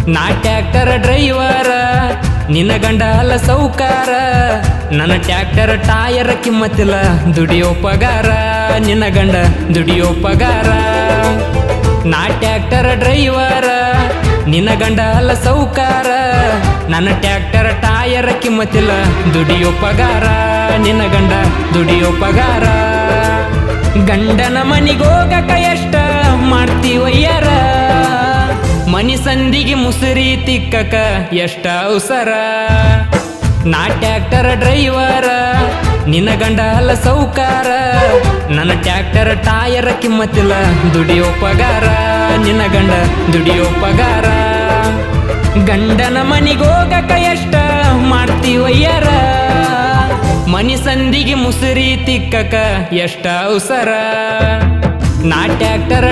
ನಾ tractor driver ನಿನ್ನ ಗಂಡ ಅಲ್ಲ ಸೌಕಾರ ನನ್ನ ಟ್ಯಾಕ್ಟರ್ ಟೈರ್ ಕಿಮ್ಮತ್ತಿಲ್ಲ ದುಡಿಯೋ ಪಗಾರ ನಿನ್ನ ಗಂಡ ದುಡಿಯೋ ಪಗಾರ ನಾ ಟ್ಯಾಕ್ಟರ್ ಡ್ರೈವರ ನಿನ್ನ ಗಂಡ ಅಲ್ಲ ಸೌಕಾರ ನನ್ನ ಟ್ಯಾಕ್ಟರ್ ಟೈರ್ ಕಿಮ್ಮತ್ತಿಲ್ಲ ದುಡಿಯೋ ಪಗಾರ ನಿನ್ನ ಗಂಡ ದುಡಿಯೋ ಪಗಾರ ಗಂಡನ ಮನಿಗೋಗಕ ಎಷ್ಟ ಮಾಡ್ತೀವಯ್ಯರ ಮನಿ ಸಂದಿಗೆ ಮುಸುರಿ ತಿಕ್ಕಕ ಎಷ್ಟ ಅವಸರ ನಾ ಟ್ಯಾಕ್ಟರ್ ಡ್ರೈವರ ನಿನ್ನ ಗಂಡ ಅಲ್ಲ ಸೌಕಾರ ನನ್ನ ಟ್ಯಾಕ್ಟರ್ ಟೈರ್ ಕಿಮ್ಮತ್ತಿಲ್ಲ ದುಡಿಯೋ ಪಗಾರ ನಿನ್ನ ಗಂಡ ದುಡಿಯೋ ಪಗಾರ ಗಂಡನ ಮನಿಗೋಗಕ ಎಷ್ಟ ಮಾಡ್ತೀವಯ್ಯರ ಮನಿ ಸಂದಿಗೆ ಮುಸುರಿ ತಿಕ್ಕಕ ಎಷ್ಟ ಅವಸರ ನಾ ಟ್ಯಾಕ್ಟರ್